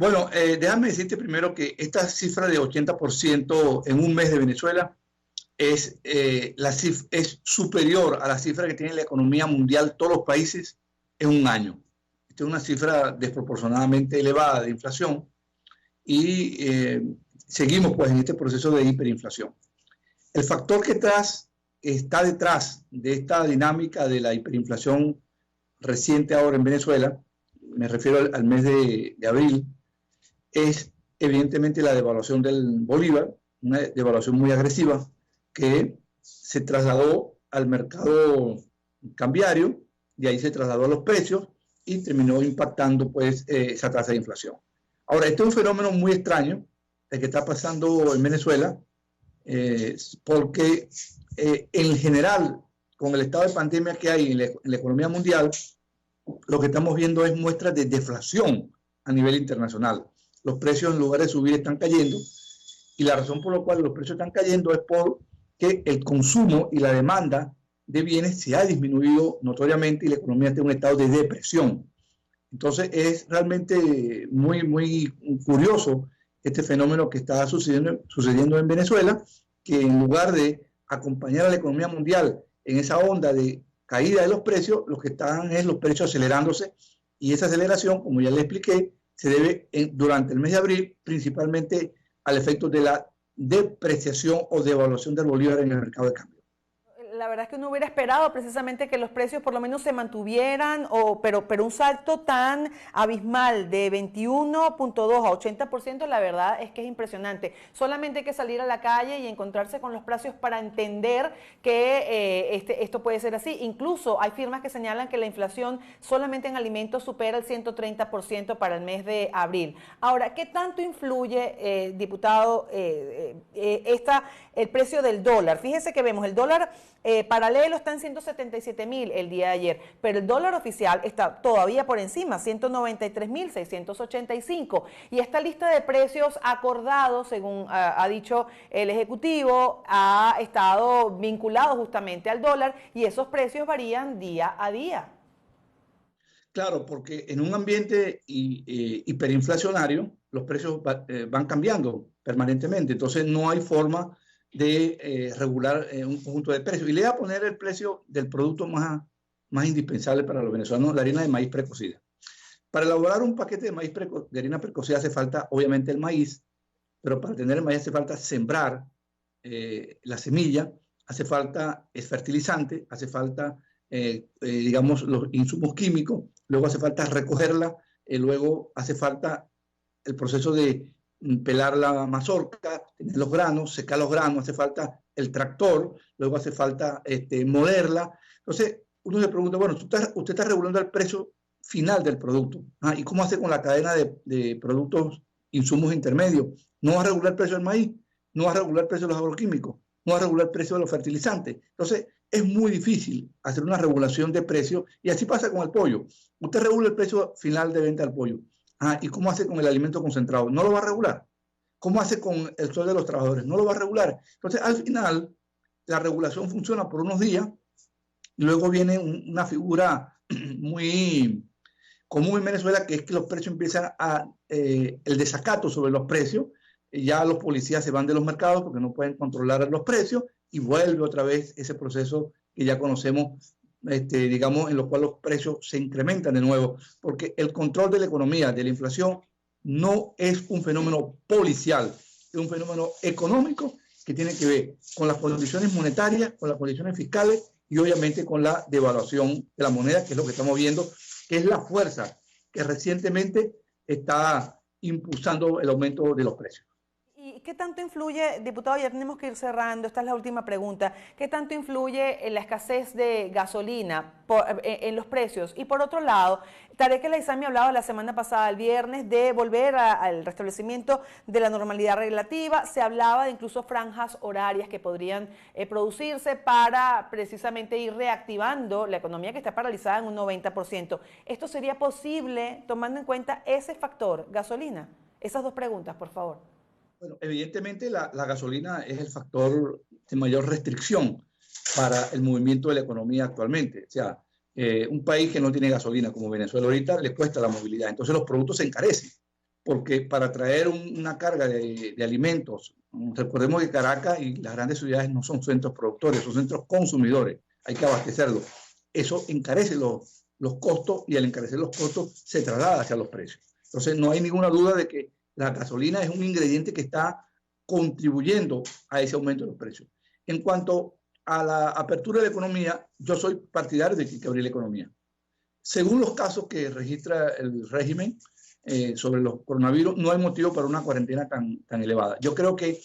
Bueno, déjame decirte primero que esta cifra de 80% en un mes de Venezuela es superior a la cifra que tiene la economía mundial, todos los países, en un año. Esta es una cifra desproporcionadamente elevada de inflación y seguimos pues en este proceso de hiperinflación. El factor que está detrás de esta dinámica de la hiperinflación reciente ahora en Venezuela, me refiero al mes de abril, es evidentemente la devaluación del bolívar, una devaluación muy agresiva que se trasladó al mercado cambiario, de ahí se trasladó a los precios y terminó impactando pues esa tasa de inflación. Ahora, este es un fenómeno muy extraño el que está pasando en Venezuela, porque en general, con el estado de pandemia que hay en la economía mundial, lo que estamos viendo es muestras de deflación a nivel internacional. Los precios, en lugar de subir, están cayendo, y la razón por la cual los precios están cayendo es porque el consumo y la demanda de bienes se ha disminuido notoriamente y la economía está en un estado de depresión. Entonces es realmente muy curioso este fenómeno que está sucediendo en Venezuela, que en lugar de acompañar a la economía mundial en esa onda de caída de los precios, lo que están es los precios acelerándose, y esa aceleración, como ya le expliqué, se debe durante el mes de abril principalmente al efecto de la depreciación o devaluación del bolívar en el mercado de cambio. La verdad es que uno hubiera esperado precisamente que los precios por lo menos se mantuvieran, pero un salto tan abismal de 21.2 a 80%, la verdad es que es impresionante. Solamente hay que salir a la calle y encontrarse con los precios para entender que esto puede ser así. Incluso hay firmas que señalan que la inflación solamente en alimentos supera el 130% para el mes de abril. Ahora, ¿qué tanto influye, diputado, el precio del dólar? Fíjese que vemos el dólar paralelo está en 177.000 el día de ayer, pero el dólar oficial está todavía por encima, 193.685. Y esta lista de precios acordados, según ha dicho el Ejecutivo, ha estado vinculado justamente al dólar, y esos precios varían día a día. Claro, porque en un ambiente hiperinflacionario los precios van cambiando permanentemente, entonces no hay forma de regular un conjunto de precios. Y le voy a poner el precio del producto más indispensable para los venezolanos, la harina de maíz precocida. Para elaborar un paquete de harina precocida hace falta, obviamente, el maíz, pero para tener el maíz hace falta sembrar la semilla, hace falta fertilizante, hace falta, digamos, los insumos químicos, luego hace falta recogerla, luego hace falta el proceso de pelar la mazorca, tener los granos, secar los granos, hace falta el tractor, luego hace falta molerla. Entonces, uno se pregunta, bueno, usted está regulando el precio final del producto. ¿Y cómo hace con la cadena de productos, insumos intermedios? ¿No va a regular el precio del maíz? ¿No va a regular el precio de los agroquímicos? ¿No va a regular el precio de los fertilizantes? Entonces, es muy difícil hacer una regulación de precios, y así pasa con el pollo. Usted regula el precio final de venta del pollo. ¿Y cómo hace con el alimento concentrado? No lo va a regular. ¿Cómo hace con el sueldo de los trabajadores? No lo va a regular. Entonces, al final, la regulación funciona por unos días y luego viene una figura muy común en Venezuela, que es que los precios empiezan el desacato sobre los precios. Ya los policías se van de los mercados porque no pueden controlar los precios, y vuelve otra vez ese proceso que ya conocemos, digamos, en lo cual los precios se incrementan de nuevo, porque el control de la economía, de la inflación, no es un fenómeno policial, es un fenómeno económico que tiene que ver con las condiciones monetarias, con las condiciones fiscales y obviamente con la devaluación de la moneda, que es lo que estamos viendo, que es la fuerza que recientemente está impulsando el aumento de los precios. ¿Y qué tanto influye, diputado? Ya tenemos que ir cerrando, esta es la última pregunta. ¿Qué tanto influye en la escasez de gasolina en los precios? Y por otro lado, Tarek El Aissami hablaba la semana pasada, el viernes, de volver al restablecimiento de la normalidad relativa. Se hablaba de incluso franjas horarias que podrían producirse para precisamente ir reactivando la economía que está paralizada en un 90%. ¿Esto sería posible tomando en cuenta ese factor, gasolina? Esas dos preguntas, por favor. Bueno, evidentemente la gasolina es el factor de mayor restricción para el movimiento de la economía actualmente. O sea, un país que no tiene gasolina como Venezuela ahorita le cuesta la movilidad, entonces los productos se encarecen. porque para traer una carga de alimentos, recordemos que Caracas y las grandes ciudades no son centros productores, son centros consumidores, hay que abastecerlos. Eso encarece los costos y al encarecer los costos se traslada hacia los precios. Entonces no hay ninguna duda de que la gasolina es un ingrediente que está contribuyendo a ese aumento de los precios. En cuanto a la apertura de la economía, yo soy partidario de que hay que abrir la economía. Según los casos que registra el régimen sobre los coronavirus, no hay motivo para una cuarentena tan elevada. Yo creo que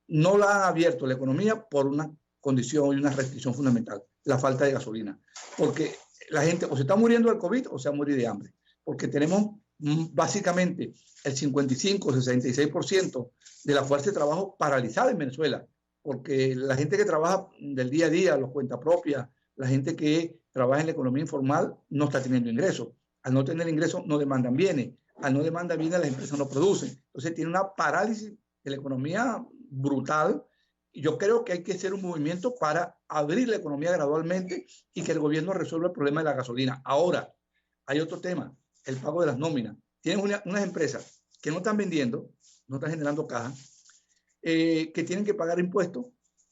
no la han abierto la economía por una condición y una restricción fundamental, la falta de gasolina. Porque la gente o se está muriendo del COVID o se va a morir de hambre. Porque tenemos básicamente el 55-66% de la fuerza de trabajo paralizada en Venezuela. Porque la gente que trabaja del día a día, los cuentas propias, la gente que trabaja en la economía informal no está teniendo ingresos. Al no tener ingresos no demandan bienes. Al no demandar bienes las empresas no producen. Entonces tiene una parálisis de la economía brutal. Y yo creo que hay que hacer un movimiento para abrir la economía gradualmente y que el gobierno resuelva el problema de la gasolina. Ahora, hay otro tema, el pago de las nóminas. Tienen unas empresas que no están vendiendo, no están generando caja, que tienen que pagar impuestos,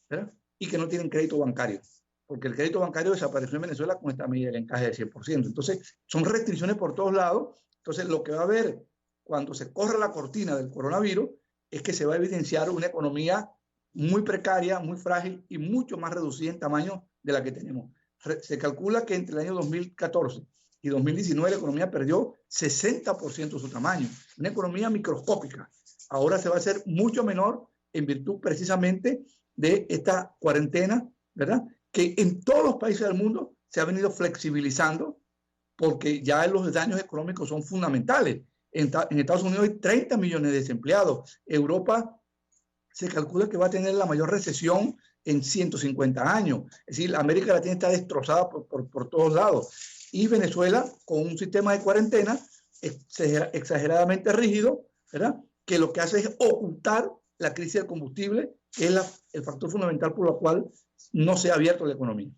¿verdad? Y que no tienen crédito bancario, porque el crédito bancario desapareció en Venezuela con esta medida del encaje del 100%. Entonces, son restricciones por todos lados. Entonces, lo que va a haber cuando se corra la cortina del coronavirus es que se va a evidenciar una economía muy precaria, muy frágil y mucho más reducida en tamaño de la que tenemos. Se calcula que entre el año 2014 y 2019 la economía perdió 60% de su tamaño, una economía microscópica. Ahora se va a hacer mucho menor en virtud precisamente de esta cuarentena, ¿verdad? Que en todos los países del mundo se ha venido flexibilizando porque ya los daños económicos son fundamentales. En Estados Unidos hay 30 millones de desempleados. Europa se calcula que va a tener la mayor recesión en 150 años. Es decir, América Latina está destrozada por todos lados. Y Venezuela, con un sistema de cuarentena exageradamente rígido, ¿verdad? Que lo que hace es ocultar la crisis del combustible, que es el factor fundamental por el cual no se ha abierto la economía.